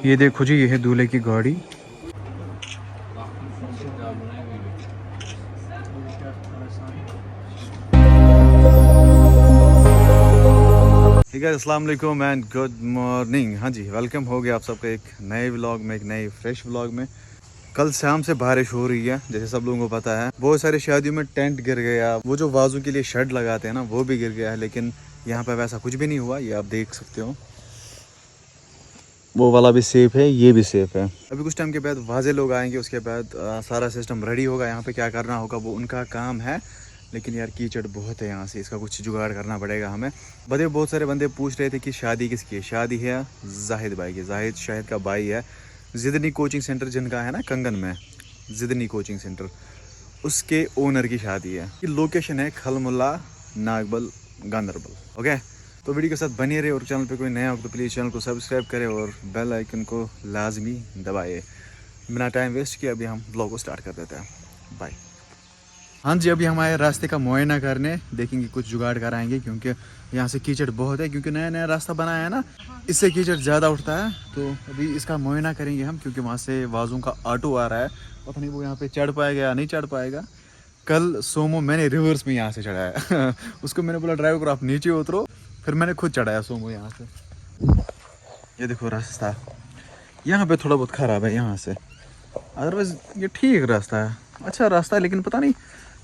ये देखो जी, ये है दूल्हे की गाड़ी। ठीक है, अस्सलाम वालेकुम एंड गुड मॉर्निंग। हाँ जी, वेलकम हो गया आप सबका एक नए व्लॉग में, एक नए फ्रेश व्लॉग में। कल शाम से बारिश हो रही है, जैसे सब लोगों को पता है। बहुत सारी शादियों में टेंट गिर गया, वो जो वाजू के लिए शेड लगाते हैं ना, वो भी गिर गया है। लेकिन यहाँ पे वैसा कुछ भी नहीं हुआ, ये आप देख सकते हो। वो वाला भी सेफ है, ये भी सेफ है। अभी कुछ टाइम के बाद वाजे लोग आएंगे, उसके बाद सारा सिस्टम रेडी होगा। यहाँ पे क्या करना होगा वो उनका काम है। लेकिन यार कीचड़ बहुत है यहाँ से, इसका कुछ जुगाड़ करना पड़ेगा हमें। बहुत सारे बंदे पूछ रहे थे कि शादी किसकी है। शादी है जाहिद भाई की, जाहिद शाहिद का भाई है। जिदनी कोचिंग सेंटर जिनका है ना कंगन में, जिदनी कोचिंग सेंटर, उसके ओनर की शादी है। ये लोकेशन है खलमुल्ला, नागबल, गांधरबल। ओके, तो वीडियो के साथ बने रहे और चैनल पे कोई नया हो तो प्लीज़ चैनल को सब्सक्राइब करें और बेल आइकन को लाजमी दबाए। बिना टाइम वेस्ट किए अभी हम ब्लॉग को स्टार्ट कर देते हैं। बाय। हाँ जी, अभी हम आए रास्ते का मुआयना करने, देखेंगे कुछ जुगाड़ कराएंगे क्योंकि यहाँ से कीचड़ बहुत है। क्योंकि नया नया रास्ता बनाया है ना, इससे कीचड़ ज़्यादा उठता है। तो अभी इसका मुआयना करेंगे हम, क्योंकि वहाँ से वाजों का ऑटो आ रहा है। पता नहीं वो यहाँ पे चढ़ पाएगा या नहीं चढ़ पाएगा। कल सोमो मैंने रिवर्स में यहाँ से चढ़ाया उसको मैंने बोला ड्राइवर को आप नीचे उतरो, फिर मैंने खुद चढ़ाया सोमो यहाँ से। ये देखो रास्ता यहाँ पे थोड़ा बहुत ख़राब है यहाँ से, अदरवाइज ये ठीक रास्ता है, अच्छा रास्ता है। लेकिन पता नहीं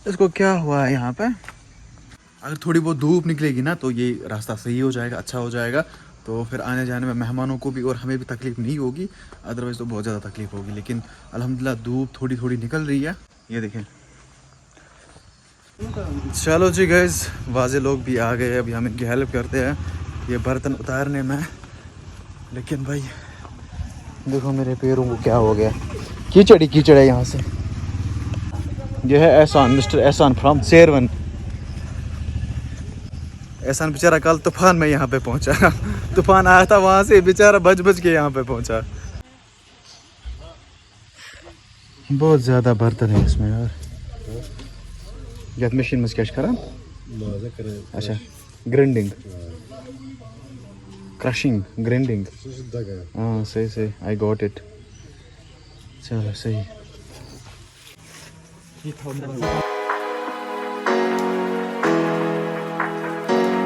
इसको क्या हुआ है यहाँ पे। अगर थोड़ी बहुत धूप निकलेगी ना तो ये रास्ता सही हो जाएगा, अच्छा हो जाएगा। तो फिर आने जाने में मेहमानों को भी और हमें भी तकलीफ़ नहीं होगी, अदरवाइज़ तो बहुत ज़्यादा तकलीफ़ होगी। लेकिन अल्हम्दुलिल्लाह धूप थोड़ी थोड़ी निकल रही है, ये देखें। चलो जी गाइस, वाजे लोग भी आ गए। अभी हम इनकी हेल्प करते हैं ये बर्तन उतारने में। लेकिन भाई देखो मेरे पैरों को क्या हो गया, कीचड़ ही कीचड़ है यहाँ से। ये है एहसान, मिस्टर एहसान फ्रॉम शेरवन। एहसान बेचारा कल तूफान में यहाँ पे पहुँचा तूफान आया था वहाँ से, बेचारा बच बच के यहाँ पे पहुँचा। बहुत ज़्यादा बर्तन है इसमें यार। यह मशीन में क्या करा? अच्छा, ग्राइंडिंग, क्रशिंग, ग्राइंडिंग। हाँ सही सही, आई गॉट इट। चलो सही।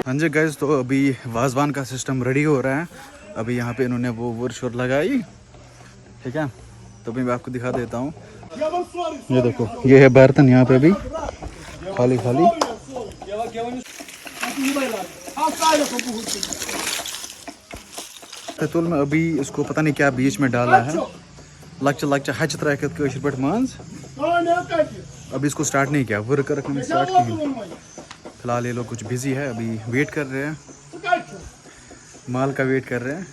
हाँ जी गाइस, तो अभी वाजवान का सिस्टम रेडी हो रहा है। अभी यहाँ पे इन्होंने वो वर्कशॉप लगाई, ठीक है। तो अभी मैं आपको दिखा देता हूँ। ये देखो, ये है बर्तन यहाँ पे अभी खाली खाली। तेतुल में अभी इसको पता नहीं क्या बीच में डाला है, लक्चा लक्चा हच तरह कशर पे मांझ। अभी इसको स्टार्ट नहीं किया, वर्क रखने में स्टार्ट की। फिलहाल ये लोग कुछ बिजी है, अभी वेट कर रहे हैं, माल का वेट कर रहे हैं।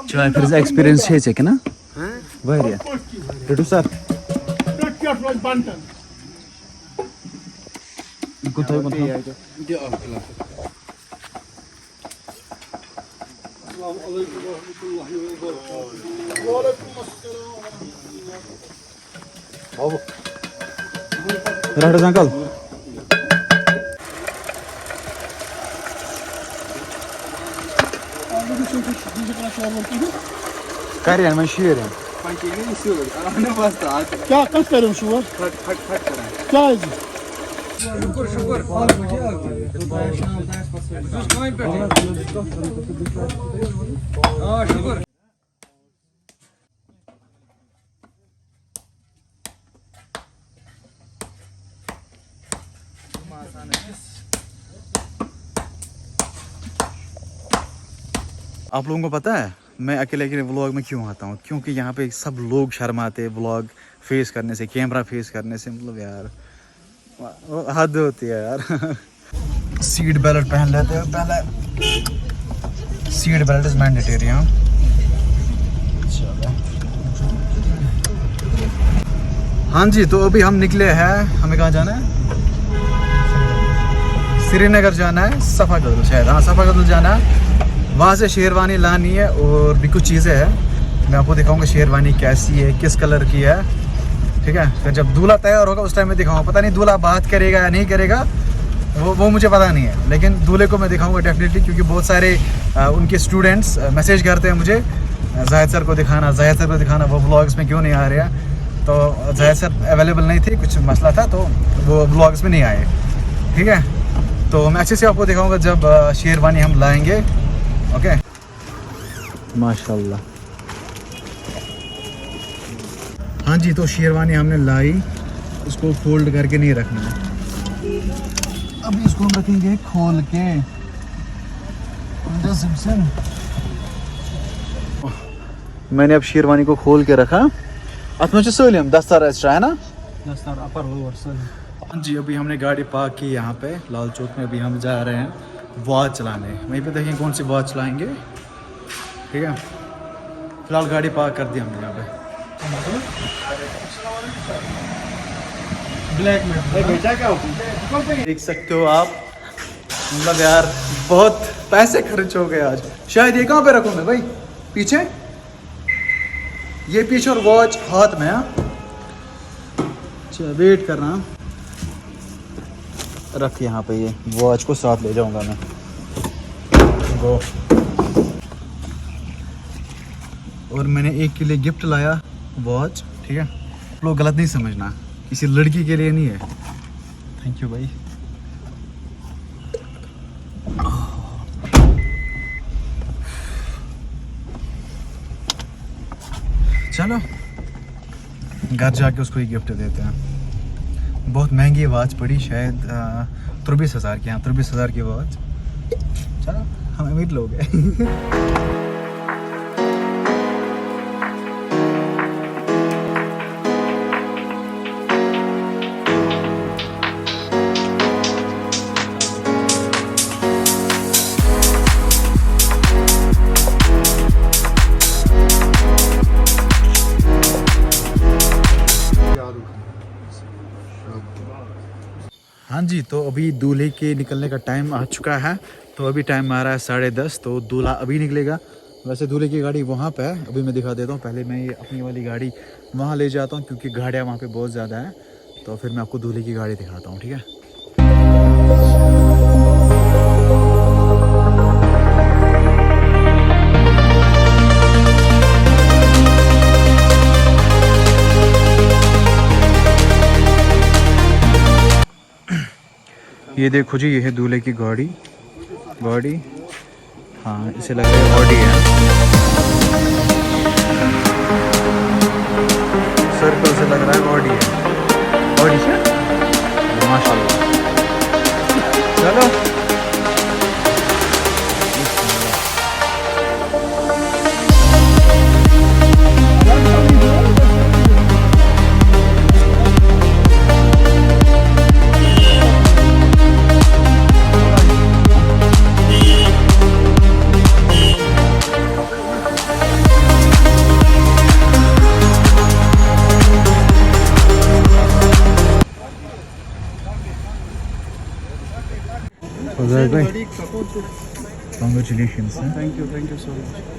चाय फिर एक्सपीरियंस है कि ना वारिया रेडू सर कुछ राडा अंकल Karyan ben şiirim. क्या कस करूं शुगर क्या है जी शुक्र शुक्र हाँ शुक्र। आप लोगों को पता है मैं अकेले अकेले व्लॉग में क्यों आता हूँ? क्योंकि यहाँ पे सब लोग शर्माते व्लॉग फेस करने से, कैमरा फेस करने से। मतलब यार हद होती है यार सीट बेल्ट पहन लेते हैं पहले, सीट बेल्ट इज मैंडेटरी। हाँ हाँ जी, तो अभी हम निकले हैं। हमें कहाँ जाना है? श्रीनगर जाना है, सफ़ा कदल शायद। हाँ सफ़ा कदल जाना है। वहाँ से शेरवानी लानी है और भी कुछ चीज़ें हैं, मैं आपको दिखाऊंगा शेरवानी कैसी है, किस कलर की है, ठीक है। फिर जब दूल्हा तैयार होगा उस टाइम में दिखाऊंगा। पता नहीं दूल्हा बात करेगा या नहीं करेगा, वो मुझे पता नहीं है, लेकिन दूल्हे को मैं दिखाऊंगा डेफिनेटली, क्योंकि बहुत सारे उनके स्टूडेंट्स मैसेज करते हैं मुझे, जाहिद सर को दिखाना, जाहिद सर को दिखाना, वो व्लॉग्स में क्यों नहीं आ रहे हैं। तो जाहिद सर अवेलेबल नहीं थे, कुछ मसला था, तो वो व्लॉग्स में नहीं आए, ठीक है। तो मैं अच्छे से आपको दिखाऊंगा जब शेरवानी हम लाएंगे। ओके, माशाल्लाह। हाँ जी, तो शेरवानी हमने लाई, इसको फोल्ड करके नहीं रखना है, अभी इसको हम रखेंगे खोल के। मैंने अब शेरवानी को खोल के रखा। अतमुझे सलिम दस्तार एक्स्ट्रा है ना, दस्तार अपर लोअर सर। हाँ जी, अभी हमने गाड़ी पार्क की यहाँ पे लाल चौक में। अभी हम जा रहे हैं वॉच चलाने, वहीं पे देखें कौन सी वॉच चलाएंगे, ठीक है। फिलहाल गाड़ी पार्क कर दी हमने यहाँ पे। ब्लैक में बेचा क्या देख सकते हो आप, मतलब यार बहुत पैसे खर्च हो गए आज। शायद ये कहाँ पे रखूँ मैं भाई, पीछे, ये पीछे और वॉच हाथ में। अच्छा, वेट कर रहा हूँ, रख यहाँ पे, ये वॉच को साथ ले जाऊंगा मैं। वो और मैंने एक के लिए गिफ्ट लाया वॉच, ठीक है। लोग गलत नहीं समझना, किसी लड़की के लिए नहीं है। थैंक यू भाई। चलो घर जाके उसको ही गिफ्ट देते हैं। बहुत महंगी वॉच पड़ी, शायद 23,000 की। हाँ, 23,000 की वॉच। चलो, हम अमीर लोग हैं। हाँ जी, तो अभी दूल्हे के निकलने का टाइम आ चुका है। तो अभी टाइम आ रहा है 10:30, तो दूल्हा अभी निकलेगा। वैसे दूल्हे की गाड़ी वहाँ पे है, अभी मैं दिखा देता हूँ। पहले मैं ये अपनी वाली गाड़ी वहाँ ले जाता हूँ, क्योंकि गाड़ियाँ वहाँ पे बहुत ज़्यादा है। तो फिर मैं आपको दूल्हे की गाड़ी दिखाता हूँ, ठीक है। ये देखो जी, ये है दूल्हे की गाड़ी। हाँ, इसे लग रहा है ऑडी है। सर्कल से लग रहा है ऑडी है, ऑडी से। माशाल्लाह। चलो, भाई, congratulations. Thank you so much.